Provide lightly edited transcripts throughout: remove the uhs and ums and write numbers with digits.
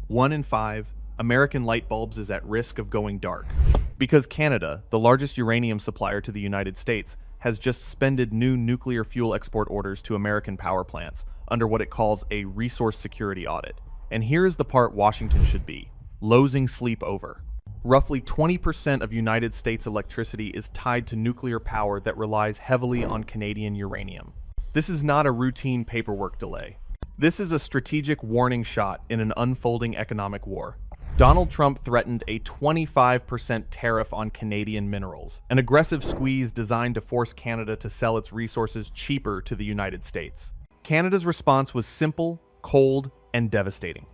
1 in 5 American light bulbs is at risk of going dark. Because Canada, the largest uranium supplier to the United States, has just suspended new nuclear fuel export orders to American power plants under what it calls a resource security audit. And here is the part Washington should be losing sleep over. Roughly 20% of United States electricity is tied to nuclear power that relies heavily on Canadian uranium. This is not a routine paperwork delay. This is a strategic warning shot in an unfolding economic war. Donald Trump threatened a 25% tariff on Canadian minerals, an aggressive squeeze designed to force Canada to sell its resources cheaper to the United States. Canada's response was simple, cold, and devastating.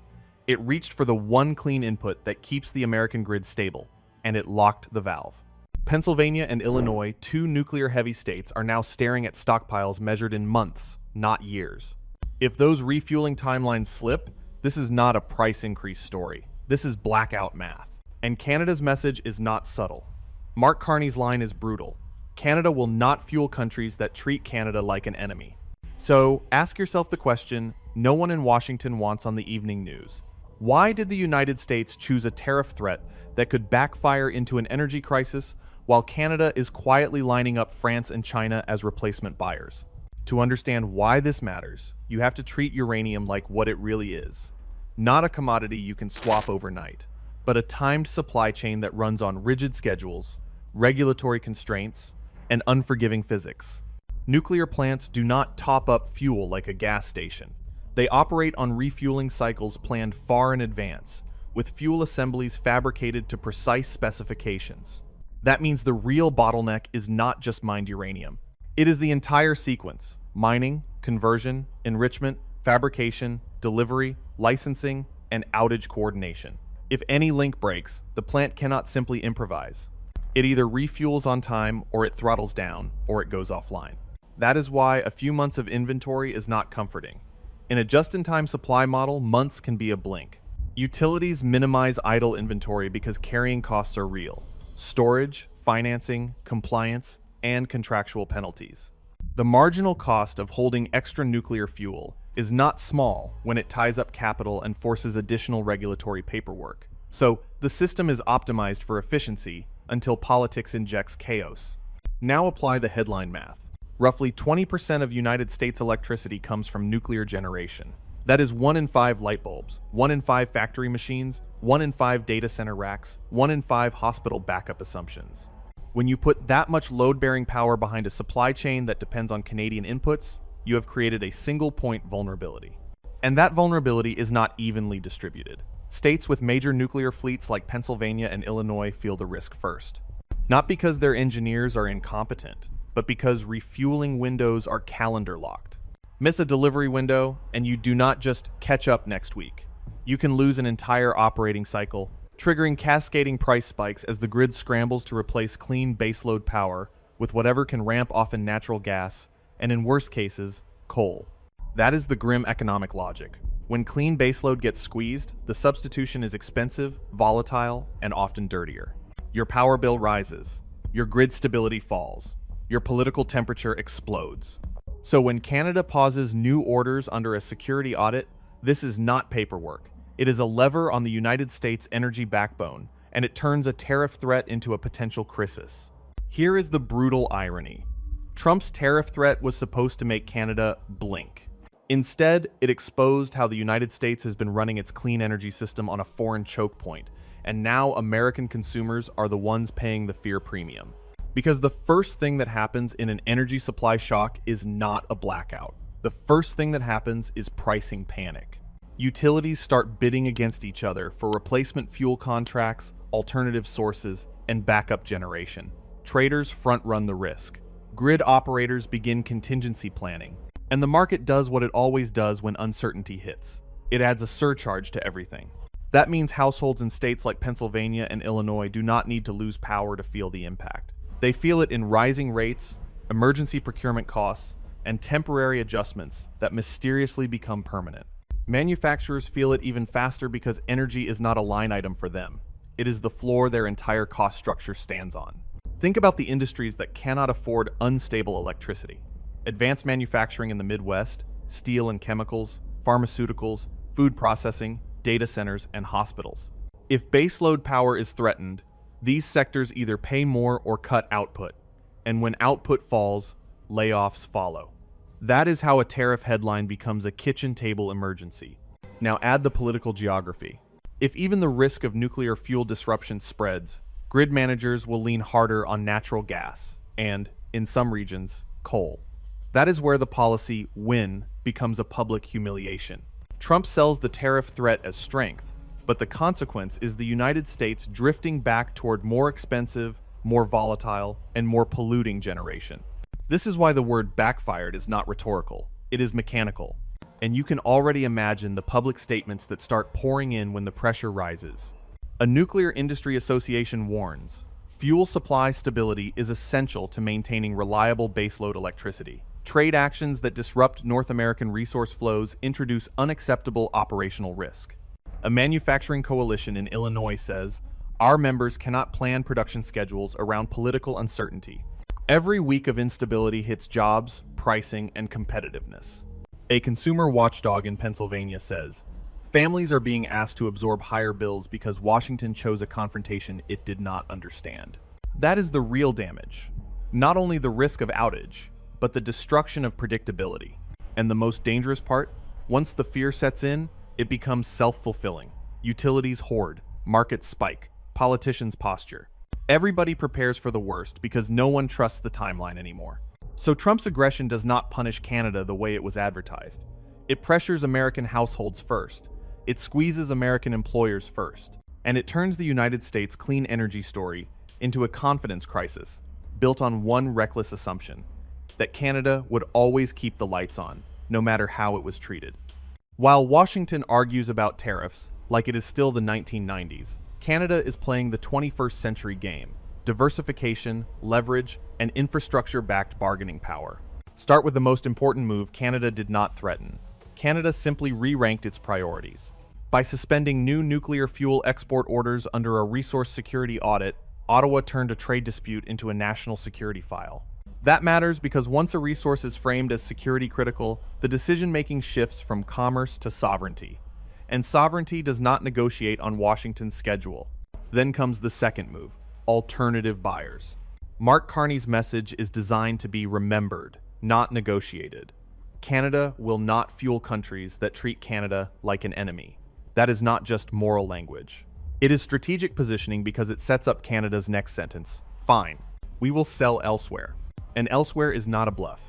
It reached for the one clean input that keeps the American grid stable, and it locked the valve. Pennsylvania and Illinois, two nuclear-heavy states, are now staring at stockpiles measured in months, not years. If those refueling timelines slip, this is not a price increase story. This is blackout math. And Canada's message is not subtle. Mark Carney's line is brutal. Canada will not fuel countries that treat Canada like an enemy. So, ask yourself the question no one in Washington wants on the evening news. Why did the United States choose a tariff threat that could backfire into an energy crisis while Canada is quietly lining up France and China as replacement buyers? To understand why this matters, you have to treat uranium like what it really is. Not a commodity you can swap overnight, but a timed supply chain that runs on rigid schedules, regulatory constraints, and unforgiving physics. Nuclear plants do not top up fuel like a gas station. They operate on refueling cycles planned far in advance, with fuel assemblies fabricated to precise specifications. That means the real bottleneck is not just mined uranium. It is the entire sequence: mining, conversion, enrichment, fabrication, delivery, licensing, and outage coordination. If any link breaks, the plant cannot simply improvise. It either refuels on time, or it throttles down, or it goes offline. That is why a few months of inventory is not comforting. In a just-in-time supply model, months can be a blink. Utilities minimize idle inventory because carrying costs are real: storage, financing, compliance, and contractual penalties. The marginal cost of holding extra nuclear fuel is not small when it ties up capital and forces additional regulatory paperwork. So, the system is optimized for efficiency until politics injects chaos. Now apply the headline math. Roughly 20% of United States electricity comes from nuclear generation. That is 1 in 5 light bulbs, 1 in 5 factory machines, 1 in 5 data center racks, 1 in 5 hospital backup assumptions. When you put that much load-bearing power behind a supply chain that depends on Canadian inputs, you have created a single-point vulnerability. And that vulnerability is not evenly distributed. States with major nuclear fleets like Pennsylvania and Illinois feel the risk first. Not because their engineers are incompetent, but because refueling windows are calendar-locked. Miss a delivery window, and you do not just catch up next week. You can lose an entire operating cycle, triggering cascading price spikes as the grid scrambles to replace clean baseload power with whatever can ramp off in natural gas, and in worst cases, coal. That is the grim economic logic. When clean baseload gets squeezed, the substitution is expensive, volatile, and often dirtier. Your power bill rises. Your grid stability falls. Your political temperature explodes. So when Canada pauses new orders under a security audit, this is not paperwork. It is a lever on the United States energy backbone, and it turns a tariff threat into a potential crisis. Here is the brutal irony. Trump's tariff threat was supposed to make Canada blink. Instead, it exposed how the United States has been running its clean energy system on a foreign choke point, and now American consumers are the ones paying the fear premium. Because the first thing that happens in an energy supply shock is not a blackout. The first thing that happens is pricing panic. Utilities start bidding against each other for replacement fuel contracts, alternative sources, and backup generation. Traders front-run the risk. Grid operators begin contingency planning. And the market does what it always does when uncertainty hits. It adds a surcharge to everything. That means households in states like Pennsylvania and Illinois do not need to lose power to feel the impact. They feel it in rising rates, emergency procurement costs, and temporary adjustments that mysteriously become permanent. Manufacturers feel it even faster because energy is not a line item for them. It is the floor their entire cost structure stands on. Think about the industries that cannot afford unstable electricity. Advanced manufacturing in the Midwest, steel and chemicals, pharmaceuticals, food processing, data centers, and hospitals. If baseload power is threatened, these sectors either pay more or cut output, and when output falls, layoffs follow. That is how a tariff headline becomes a kitchen table emergency. Now add the political geography. If even the risk of nuclear fuel disruption spreads, grid managers will lean harder on natural gas and, in some regions, coal. That is where the policy win becomes a public humiliation. Trump sells the tariff threat as strength, but the consequence is the United States drifting back toward more expensive, more volatile, and more polluting generation. This is why the word backfired is not rhetorical, it is mechanical. And you can already imagine the public statements that start pouring in when the pressure rises. A nuclear industry association warns, fuel supply stability is essential to maintaining reliable baseload electricity. Trade actions that disrupt North American resource flows introduce unacceptable operational risk. A manufacturing coalition in Illinois says, our members cannot plan production schedules around political uncertainty. Every week of instability hits jobs, pricing, and competitiveness. A consumer watchdog in Pennsylvania says, families are being asked to absorb higher bills because Washington chose a confrontation it did not understand. That is the real damage. Not only the risk of outage, but the destruction of predictability. And the most dangerous part, once the fear sets in, it becomes self-fulfilling. Utilities hoard, markets spike, politicians posture. Everybody prepares for the worst because no one trusts the timeline anymore. So Trump's aggression does not punish Canada the way it was advertised. It pressures American households first. It squeezes American employers first. And it turns the United States' clean energy story into a confidence crisis, built on one reckless assumption, that Canada would always keep the lights on, no matter how it was treated. While Washington argues about tariffs like it is still the 1990s, Canada is playing the 21st century game: diversification, leverage, and infrastructure-backed bargaining power. Start with the most important move Canada did not threaten. Canada simply re-ranked its priorities. By suspending new nuclear fuel export orders under a resource security audit, Ottawa turned a trade dispute into a national security file. That matters because once a resource is framed as security critical, the decision-making shifts from commerce to sovereignty. And sovereignty does not negotiate on Washington's schedule. Then comes the second move: alternative buyers. Mark Carney's message is designed to be remembered, not negotiated. Canada will not fuel countries that treat Canada like an enemy. That is not just moral language. It is strategic positioning because it sets up Canada's next sentence. Fine, we will sell elsewhere. And elsewhere is not a bluff.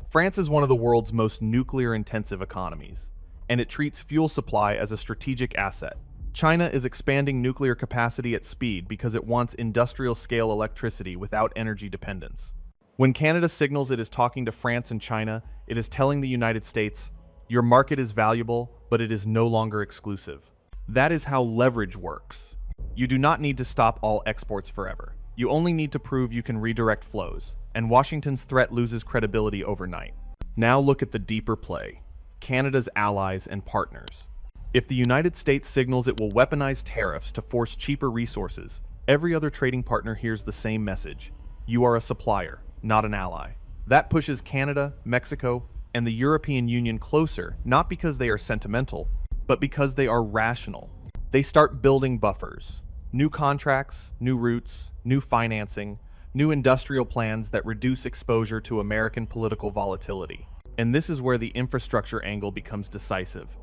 France is one of the world's most nuclear-intensive economies, and it treats fuel supply as a strategic asset. China is expanding nuclear capacity at speed because it wants industrial-scale electricity without energy dependence. When Canada signals it is talking to France and China, it is telling the United States, your market is valuable, but it is no longer exclusive. That is how leverage works. You do not need to stop all exports forever. You only need to prove you can redirect flows, and Washington's threat loses credibility overnight. Now look at the deeper play: Canada's allies and partners. If the United States signals it will weaponize tariffs to force cheaper resources, every other trading partner hears the same message: you are a supplier, not an ally. That pushes Canada, Mexico, and the European Union closer, not because they are sentimental, but because they are rational. They start building buffers: new contracts, new routes, new financing, new industrial plans that reduce exposure to American political volatility. And this is where the infrastructure angle becomes decisive.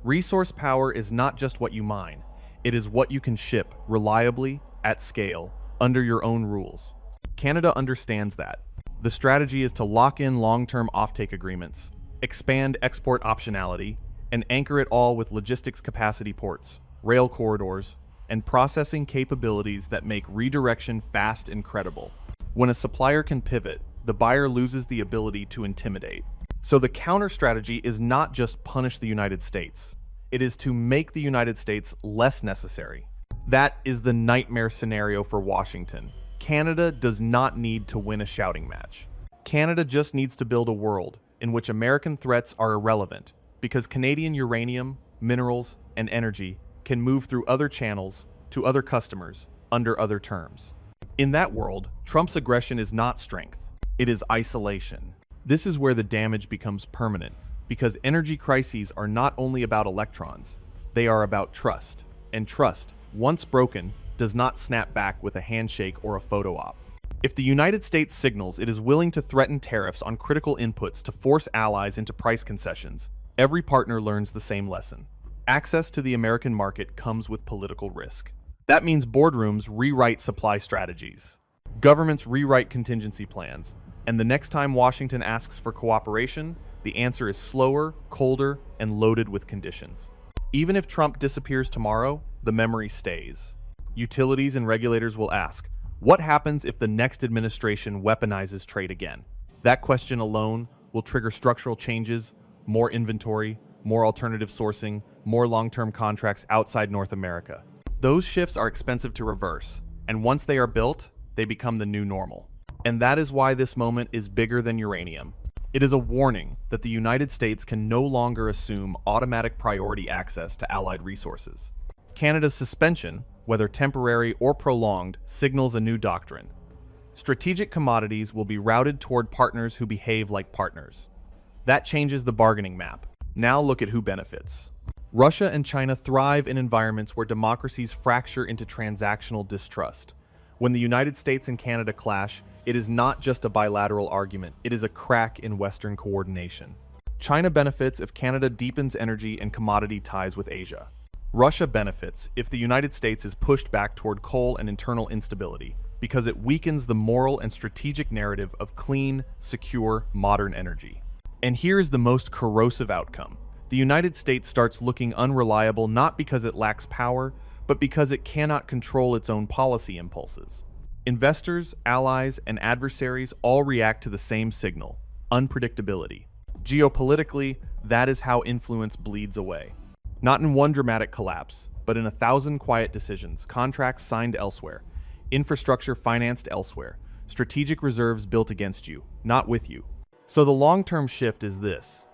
Resource power is not just what you mine, it is what you can ship reliably, at scale, under your own rules. Canada understands that. The strategy is to lock in long-term offtake agreements, expand export optionality, and anchor it all with logistics capacity ports, rail corridors, and processing capabilities that make redirection fast and credible. When a supplier can pivot, the buyer loses the ability to intimidate. So the counter strategy is not just punish the United States. It is to make the United States less necessary. That is the nightmare scenario for Washington. Canada does not need to win a shouting match. Canada just needs to build a world in which American threats are irrelevant, because Canadian uranium, minerals, and energy can move through other channels to other customers under other terms. In that world, Trump's aggression is not strength, it is isolation. This is where the damage becomes permanent, because energy crises are not only about electrons, They are about trust. And trust, once broken, does not snap back with a handshake or a photo op. If the United States signals it is willing to threaten tariffs on critical inputs to force allies into price concessions, every partner learns the same lesson. Access to the American market comes with political risk. That means boardrooms rewrite supply strategies. Governments rewrite contingency plans. And the next time Washington asks for cooperation, the answer is slower, colder, and loaded with conditions. Even if Trump disappears tomorrow, the memory stays. Utilities and regulators will ask, what happens if the next administration weaponizes trade again? That question alone will trigger structural changes, more inventory, more alternative sourcing, more long-term contracts outside North America. Those shifts are expensive to reverse, and once they are built, they become the new normal. And that is why this moment is bigger than uranium. It is a warning that the United States can no longer assume automatic priority access to allied resources. Canada's suspension, whether temporary or prolonged, signals a new doctrine. Strategic commodities will be routed toward partners who behave like partners. That changes the bargaining map. Now look at who benefits. Russia and China thrive in environments where democracies fracture into transactional distrust. When the United States and Canada clash, it is not just a bilateral argument, it is a crack in Western coordination. China benefits if Canada deepens energy and commodity ties with Asia. Russia benefits if the United States is pushed back toward coal and internal instability, because it weakens the moral and strategic narrative of clean, secure, modern energy. And here is the most corrosive outcome. The United States starts looking unreliable not because it lacks power, but because it cannot control its own policy impulses. Investors, allies, and adversaries all react to the same signal: unpredictability. Geopolitically, that is how influence bleeds away. Not in one dramatic collapse, but in 1,000 quiet decisions, contracts signed elsewhere, infrastructure financed elsewhere, strategic reserves built against you, not with you. So the long-term shift is this.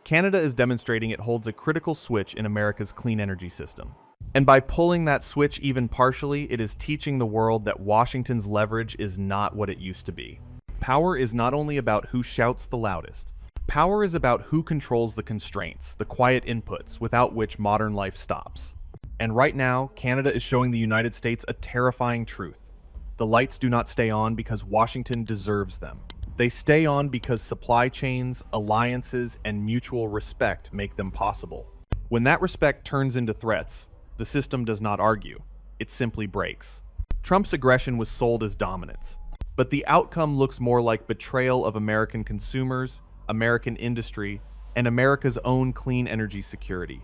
Canada is demonstrating it holds a critical switch in America's clean energy system. And by pulling that switch even partially, it is teaching the world that Washington's leverage is not what it used to be. Power is not only about who shouts the loudest. Power is about who controls the constraints, the quiet inputs, without which modern life stops. And right now, Canada is showing the United States a terrifying truth. The lights do not stay on because Washington deserves them. They stay on because supply chains, alliances, and mutual respect make them possible. When that respect turns into threats, the system does not argue. It simply breaks. Trump's aggression was sold as dominance, but the outcome looks more like betrayal of American consumers, American industry, and America's own clean energy security.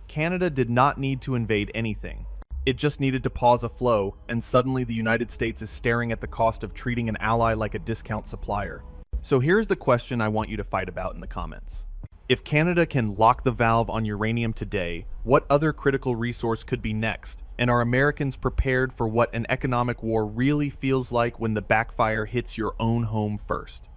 Canada did not need to invade anything. It just needed to pause a flow, and suddenly the United States is staring at the cost of treating an ally like a discount supplier. So here's the question I want you to fight about in the comments. If Canada can lock the valve on uranium today, what other critical resource could be next? And are Americans prepared for what an economic war really feels like when the backfire hits your own home first?